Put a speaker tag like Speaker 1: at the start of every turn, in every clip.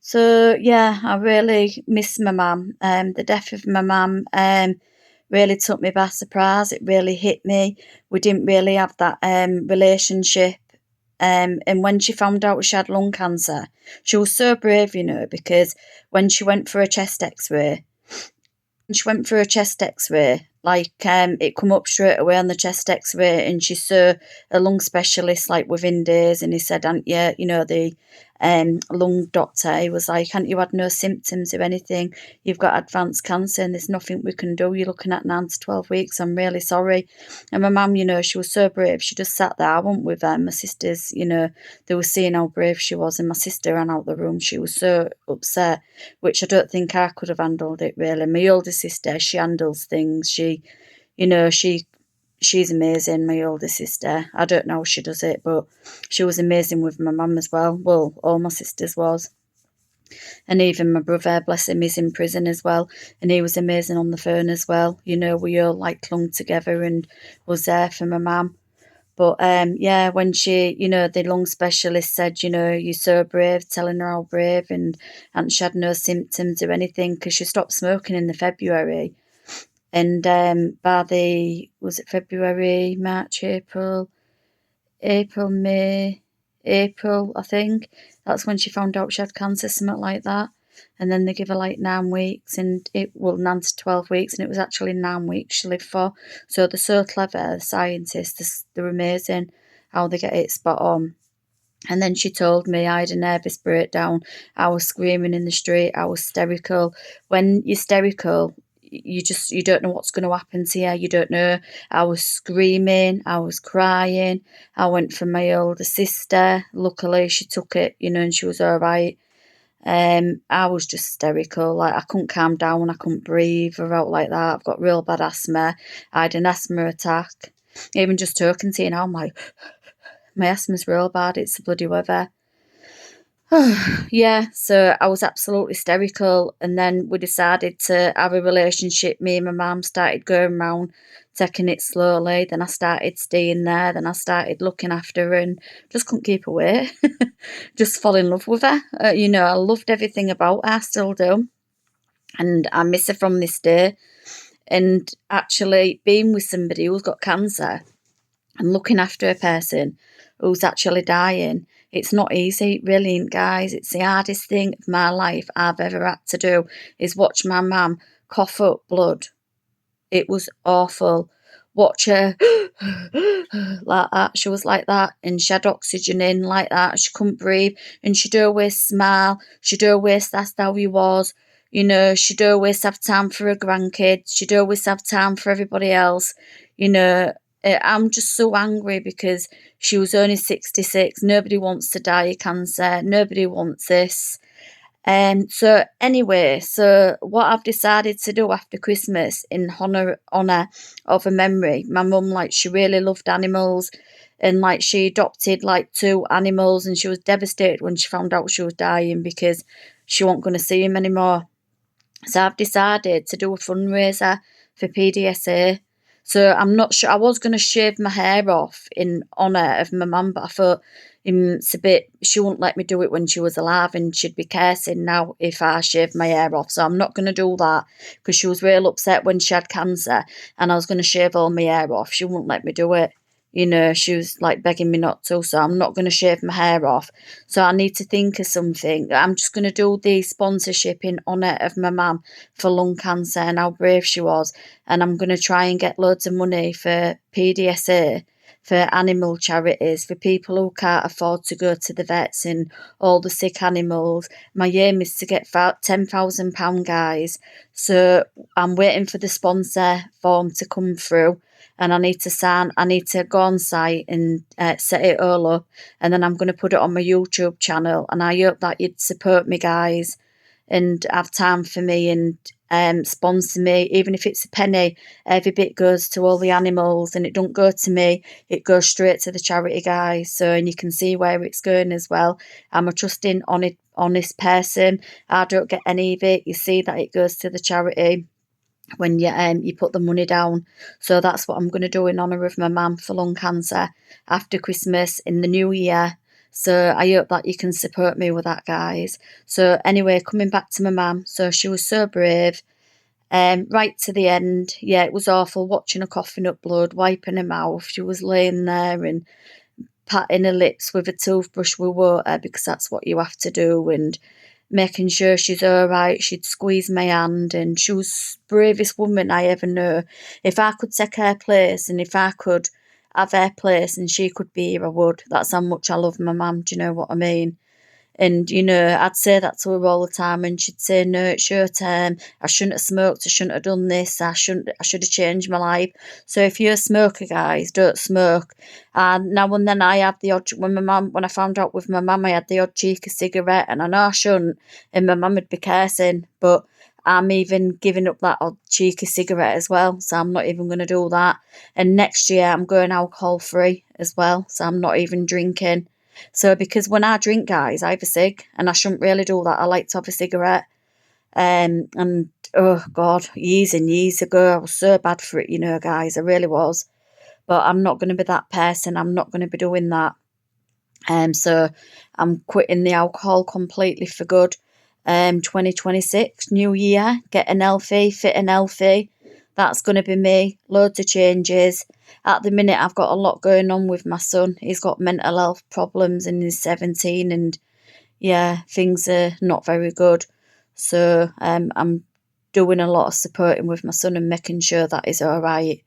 Speaker 1: So yeah, I really miss my mum. The death of my mum really took me by surprise. It really hit me. We didn't really have that relationship. And when she found out she had lung cancer, she was so brave, because when she went for a chest X-ray, like it come up straight away on the chest X-ray, and she saw a lung specialist like within days, and he said, "Aunt, yeah, the lung doctor, he was like, "Aunt, you had no symptoms of anything. You've got advanced cancer, and there's nothing we can do. You're looking at 9 to 12 weeks. I'm really sorry." And my mum, she was so brave. She just sat there. I went with her. My sisters, they were seeing how brave she was, and my sister ran out the room. She was so upset, which I don't think I could have handled it really. My older sister, she handles things. You know, she she's amazing, my older sister. I don't know how she does it, but she was amazing with my mum as well. Well, all my sisters was. And even my brother, bless him, he's in prison as well. And he was amazing on the phone as well. We all like clung together and was there for my mum. But yeah, when the lung specialist said, you're so brave, telling her how brave, and she had no symptoms or anything because she stopped smoking in the February. And by was it February, March, May, April, I think. That's when she found out she had cancer, something like that. And then they give her like 9 weeks, and 9 to 12 weeks, and it was actually 9 weeks she lived for. So they're so clever, the scientists, they're amazing how they get it spot on. And then she told me I had a nervous breakdown. I was screaming in the street. I was hysterical. When you're hysterical, you don't know what's going to happen to you. You don't know. I was screaming. I was crying. I went for my older sister. Luckily, she took it, and she was all right. I was just hysterical. Like, I couldn't calm down. I couldn't breathe or out like that. I've got real bad asthma. I had an asthma attack. Even just talking to you now, I'm like, my asthma's real bad. It's the bloody weather. Yeah, so I was absolutely hysterical. And then we decided to have a relationship. Me and my mum started going around, taking it slowly. Then I started staying there. Then I started looking after her and just couldn't keep away. Just fall in love with her. I loved everything about her, I still do. And I miss her from this day. And actually, being with somebody who's got cancer and looking after a person who's actually dying, it's not easy, really, guys. It's the hardest thing of my life I've ever had to do is watch my mum cough up blood. It was awful. Watch her like that. She was like that, and she had oxygen in like that. She couldn't breathe, and she'd always smile. She'd always ask how he was. She'd always have time for her grandkids. She'd always have time for everybody else. You know, I'm just so angry because she was only 66. Nobody wants to die of cancer. Nobody wants this. So anyway, so what I've decided to do after Christmas in honour of a memory, my mum, like, she really loved animals, and like she adopted like 2 animals, and she was devastated when she found out she was dying because she wasn't going to see him anymore. So I've decided to do a fundraiser for PDSA. So I'm not sure. I was going to shave my hair off in honour of my mum, but I thought it's a bit. She wouldn't let me do it when she was alive, and she'd be cursing now if I shaved my hair off. So I'm not going to do that because she was real upset when she had cancer, and I was going to shave all my hair off. She wouldn't let me do it. She was like begging me not to, so I'm not going to shave my hair off. So I need to think of something. I'm just going to do the sponsorship in honour of my mum for lung cancer and how brave she was. And I'm going to try and get loads of money for PDSA, for animal charities, for people who can't afford to go to the vets and all the sick animals. My aim is to get £10,000, guys. So I'm waiting for the sponsor form to come through. And I need to go on site and set it all up. And then I'm going to put it on my YouTube channel. And I hope that you'd support me, guys, and have time for me and sponsor me. Even if it's a penny, every bit goes to all the animals, and it don't go to me. It goes straight to the charity, guys. So, and you can see where it's going as well. I'm a trusting, honest person. I don't get any of it. You see that it goes to the charity when you put the money down. So that's what I'm going to do in honour of my mum for lung cancer after Christmas in the new year. So I hope that you can support me with that, guys. So anyway, coming back to my mum, so she was so brave. Right to the end, yeah, it was awful watching her coughing up blood, wiping her mouth. She was laying there and patting her lips with a toothbrush with water because that's what you have to do, and making sure she's all right. She'd squeeze my hand, and she was the bravest woman I ever knew. If I could take her place, and if I could have her place and she could be here, I would. That's how much I love my mum. Do you know what I mean? And, I'd say that to her all the time, and she'd say, no, it's your time. I shouldn't have smoked. I shouldn't have done this. I should have changed my life. So if you're a smoker, guys, don't smoke. And now and then I have the odd, when I found out with my mum, I had the odd cheeky cigarette, and I know I shouldn't, and my mum would be cursing, but I'm even giving up that odd cheeky cigarette as well. So I'm not even going to do that. And next year I'm going alcohol free as well. So I'm not even drinking. So because when I drink, guys, I have a cig, and I shouldn't really do that. I like to have a cigarette. And oh God, years and years ago, I was so bad for it, guys. I really was. But I'm not going to be that person. I'm not going to be doing that. So I'm quitting the alcohol completely for good. 2026, new year, getting healthy, fit and healthy. That's going to be me. Loads of changes. At the minute, I've got a lot going on with my son. He's got mental health problems and he's 17, and yeah, things are not very good. So I'm doing a lot of supporting with my son and making sure that he's all right.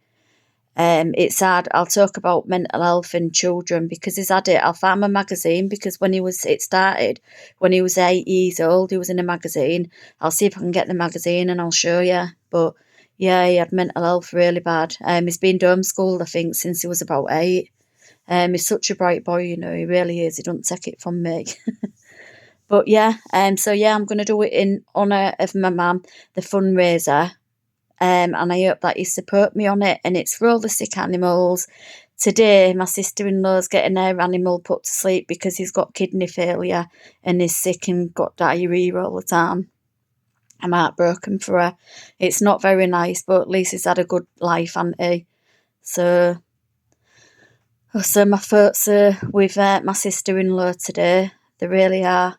Speaker 1: It's sad. I'll talk about mental health in children because he's had it. I'll find my magazine because it started when he was 8 years old. He was in a magazine. I'll see if I can get the magazine and I'll show you. But yeah, he had mental health really bad. He's been homeschooled, I think, since he was about 8. He's such a bright boy, he really is. He don't take it from me. But yeah, so yeah, I'm going to do it in honour of my mum, the fundraiser. And I hope that you support me on it. And it's for all the sick animals. Today, my sister-in-law's getting her animal put to sleep because he's got kidney failure and is sick and got diarrhoea all the time. I'm heartbroken for her. It's not very nice, but at least he's had a good life, hasn't he? So my thoughts are with my sister-in-law today. They really are.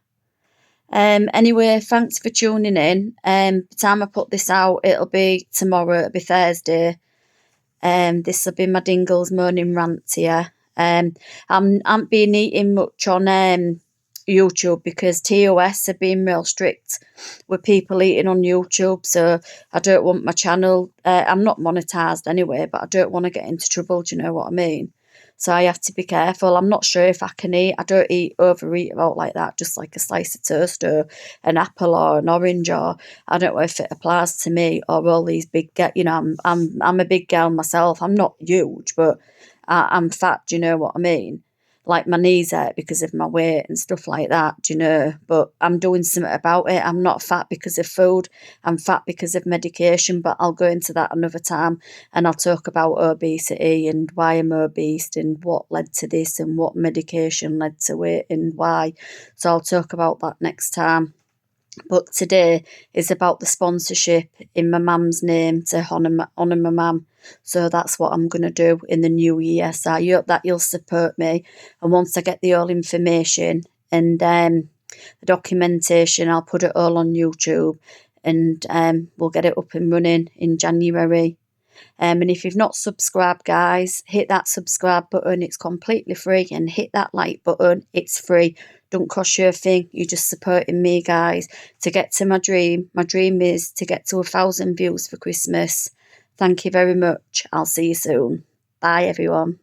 Speaker 1: Anyway, thanks for tuning in. By the time I put this out, it'll be tomorrow, it'll be Thursday. This will be my Dingles morning rant here. I'm been eating much on YouTube because TOS have been real strict with people eating on YouTube, so I don't want my channel. I'm not monetized anyway, but I don't want to get into trouble. Do you know what I mean? So I have to be careful. I'm not sure if I can eat. I don't overeat about like that, just like a slice of toast or an apple or an orange, or I don't know if it applies to me or all these big I'm a big girl myself. I'm not huge, but I'm fat, do you know what I mean? Like my knees hurt because of my weight and stuff like that, do you know? But I'm doing something about it. I'm not fat because of food. I'm fat because of medication, but I'll go into that another time and I'll talk about obesity and why I'm obese and what led to this and what medication led to it and why. So I'll talk about that next time. But today is about the sponsorship in my mum's name to honour my mum. So that's what I'm going to do in the new year. So I hope that you'll support me. And once I get the all information and the documentation, I'll put it all on YouTube and we'll get it up and running in January. And if you've not subscribed, guys, hit that subscribe button. It's completely free. And hit that like button. It's free. Don't cost you a thing. You're just supporting me, guys, to get to my dream. My dream is to get to 1,000 views for Christmas. Thank you very much. I'll see you soon. Bye, everyone.